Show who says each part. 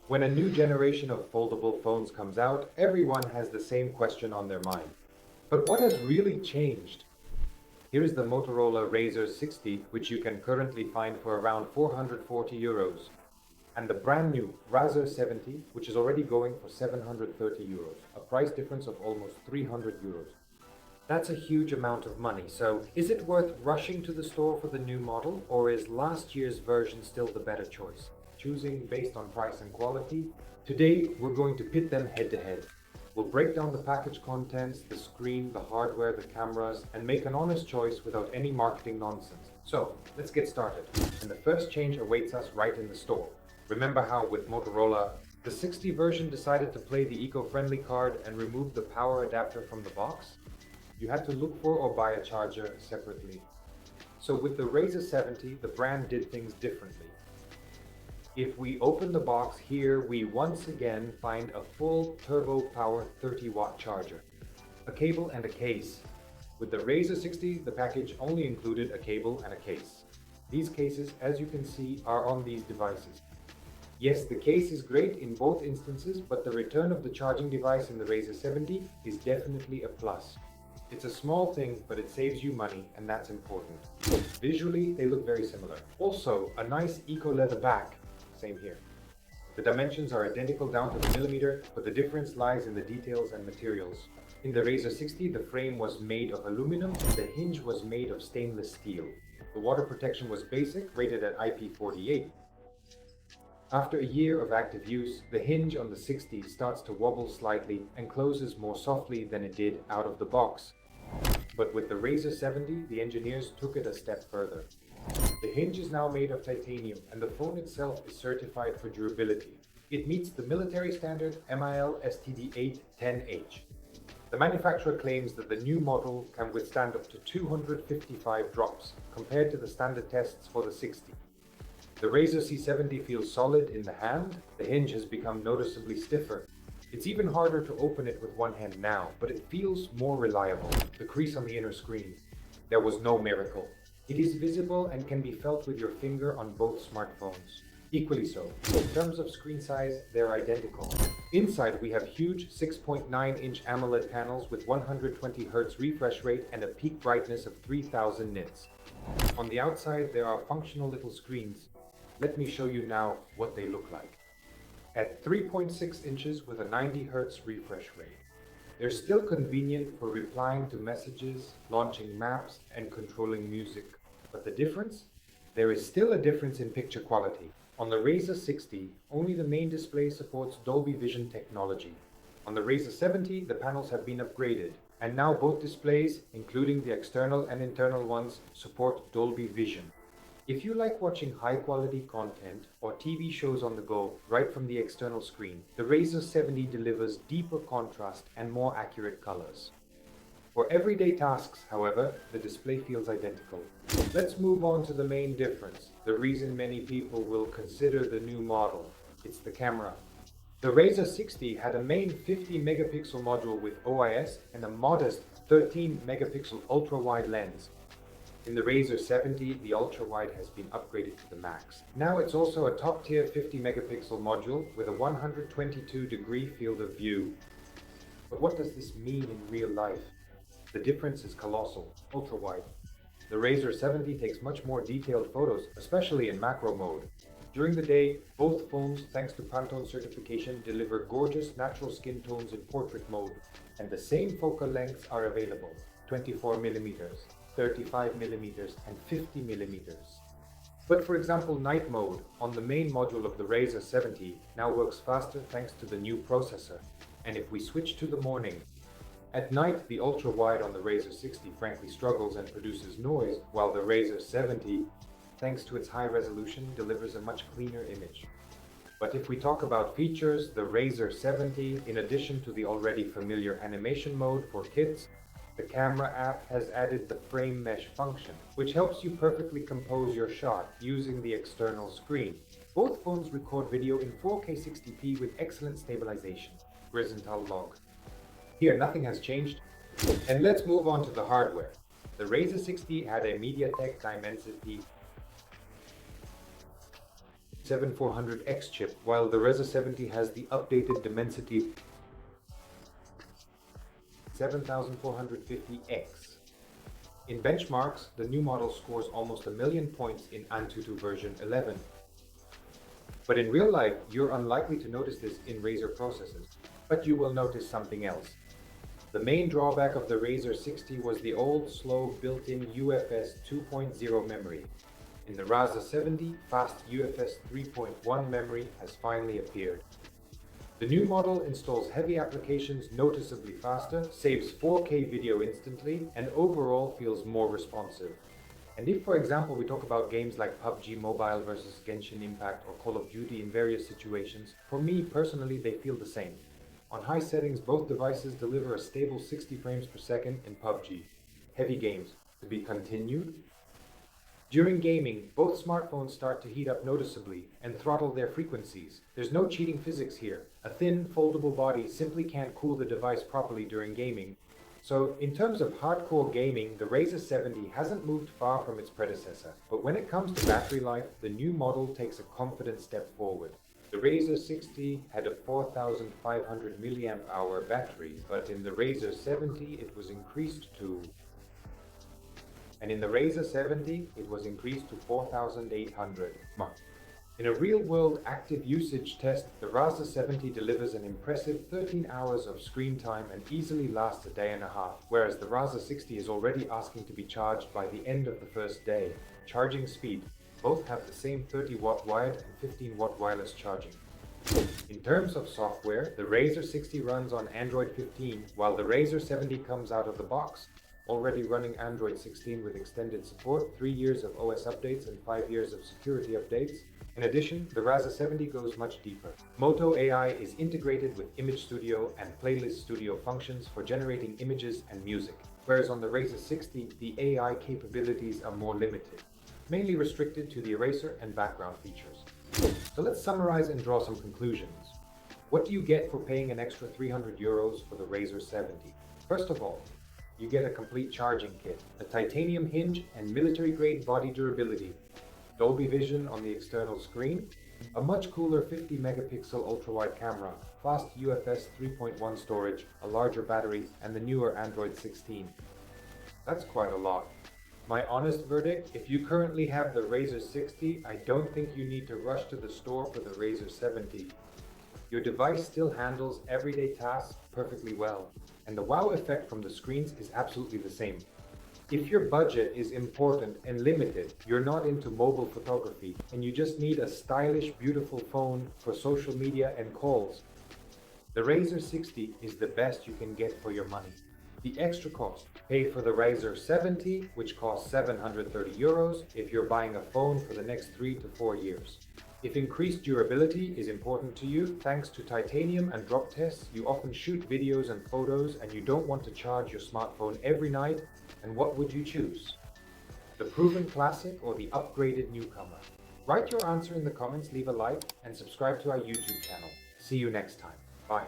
Speaker 1: When a new generation of foldable phones comes out, everyone has the same question on their mind. But what has really changed? Here is the Motorola Razr 60, which you can currently find for around 440 euros, and the brand new Razr 70, which is already going for 730 euros, a price difference of almost 300 euros. That's a huge amount of money, so is it worth rushing to the store for the new model, or is last year's version still the better choice? Choosing based on price and quality? Today, we're going to pit them head to head. We'll break down the package contents, the screen, the hardware, the cameras, and make an honest choice without any marketing nonsense. So, let's get started. And the first change awaits us right in the store. Remember how with Motorola, the 60 version decided to play the eco-friendly card and remove the power adapter from the box? You had to look for or buy a charger separately. So with the Razr 70, the brand did things differently. If we open the box here, we once again find a full turbo power 30-watt charger, a cable and a case. With the Razr 60, the package only included a cable and a case. These cases, as you can see, are on these devices. Yes, the case is great in both instances, but the return of the charging device in the Razr 70 is definitely a plus. It's a small thing, but it saves you money, and that's important. Visually, they look very similar. Also, a nice eco-leather back. Same here. The dimensions are identical down to the millimeter, but the difference lies in the details and materials. In the Razr 60, the frame was made of aluminum and the hinge was made of stainless steel. The water protection was basic, rated at IP48. After a year of active use, the hinge on the 60 starts to wobble slightly and closes more softly than it did out of the box. But with the Razr 70, the engineers took it a step further. The hinge is now made of titanium and the phone itself is certified for durability. It meets the military standard MIL STD8 10H. The manufacturer claims that the new model can withstand up to 255 drops compared to the standard tests for the 60. The Razr C70 feels solid in the hand, the hinge has become noticeably stiffer. It's even harder to open it with one hand now, but it feels more reliable. The crease on the inner screen. There was no miracle. It is visible and can be felt with your finger on both smartphones. Equally so. In terms of screen size, they're identical. Inside we have huge 6.9-inch AMOLED panels with 120 Hz refresh rate and a peak brightness of 3000 nits. On the outside there are functional little screens. Let me show you now what they look like. At 3.6 inches with a 90 Hz refresh rate. They're still convenient for replying to messages, launching maps, and controlling music. But the difference? There is still a difference in picture quality. On the Razr 60, only the main display supports Dolby Vision technology. On the Razr 70, the panels have been upgraded, and now both displays, including the external and internal ones, support Dolby Vision. If you like watching high-quality content or TV shows on the go right from the external screen, the Razr 70 delivers deeper contrast and more accurate colors. For everyday tasks, however, the display feels identical. Let's move on to the main difference, the reason many people will consider the new model. It's the camera. The Razr 60 had a main 50-megapixel module with OIS and a modest 13-megapixel ultra-wide lens. In the Razr 70, the ultra-wide has been upgraded to the max. Now it's also a top-tier 50-megapixel module with a 122-degree field of view. But what does this mean in real life? The difference is colossal, ultra-wide. The Razr 70 takes much more detailed photos, especially in macro mode. During the day, both phones, thanks to Pantone certification, deliver gorgeous natural skin tones in portrait mode, and the same focal lengths are available, 24mm, 35mm, and 50mm. But for example, night mode on the main module of the Razr 70 now works faster thanks to the new processor. And if we switch to the morning, at night the ultra-wide on the Razr 60 frankly struggles and produces noise, while the Razr 70, thanks to its high resolution, delivers a much cleaner image. But if we talk about features, the Razr 70, in addition to the already familiar animation mode for kids, the camera app has added the frame mesh function, which helps you perfectly compose your shot using the external screen. Both phones record video in 4K 60p with excellent stabilization. Horizontal log. Here, nothing has changed. And let's move on to the hardware. The Razr 60 had a MediaTek Dimensity 7400X chip, while the Razr 70 has the updated Dimensity 7450X. In benchmarks, the new model scores almost 1,000,000 points in Antutu version 11. But in real life, you're unlikely to notice this in Razr processors. But you will notice something else. The main drawback of the Razr 60 was the old, slow, built-in UFS 2.0 memory. In the Razr 70, fast UFS 3.1 memory has finally appeared. The new model installs heavy applications noticeably faster, saves 4K video instantly, and overall feels more responsive. And if, for example, we talk about games like PUBG Mobile versus Genshin Impact or Call of Duty in various situations, for me personally they feel the same. On high settings, both devices deliver a stable 60 frames per second in PUBG. Heavy games. To be continued. During gaming, both smartphones start to heat up noticeably and throttle their frequencies. There's no cheating physics here. A thin, foldable body simply can't cool the device properly during gaming. So, in terms of hardcore gaming, the Razr 70 hasn't moved far from its predecessor. But when it comes to battery life, the new model takes a confident step forward. The Razr 60 had a 4500 mAh battery, but in the Razr 70 it was increased to 4,800. In a real-world active usage test, the Razr 70 delivers an impressive 13 hours of screen time and easily lasts a day and a half, whereas the Razr 60 is already asking to be charged by the end of the first day. Charging speed. Both have the same 30-watt wired and 15-watt wireless charging. In terms of software, the Razr 60 runs on Android 15, while the Razr 70 comes out of the box already running Android 16 with extended support, 3 years of OS updates and 5 years of security updates. In addition, the Razr 70 goes much deeper. Moto AI is integrated with Image Studio and Playlist Studio functions for generating images and music, whereas on the Razr 60, the AI capabilities are more limited, mainly restricted to the eraser and background features. So let's summarize and draw some conclusions. What do you get for paying an extra €300 for the Razr 70? First of all, you get a complete charging kit, a titanium hinge and military-grade body durability, Dolby Vision on the external screen, a much cooler 50-megapixel ultra-wide camera, fast UFS 3.1 storage, a larger battery, and the newer Android 16. That's quite a lot. My honest verdict, if you currently have the Razr 60, I don't think you need to rush to the store for the Razr 70. Your device still handles everyday tasks perfectly well, and the wow effect from the screens is absolutely the same. If your budget is important and limited, you're not into mobile photography, and you just need a stylish, beautiful phone for social media and calls, the Razr 60 is the best you can get for your money. The extra cost, pay for the Razr 70, which costs €730 if you're buying a phone for the next 3 to 4 years. If increased durability is important to you, thanks to titanium and drop tests, you often shoot videos and photos and you don't want to charge your smartphone every night, and what would you choose? The proven classic or the upgraded newcomer? Write your answer in the comments, leave a like, and subscribe to our YouTube channel. See you next time. Bye.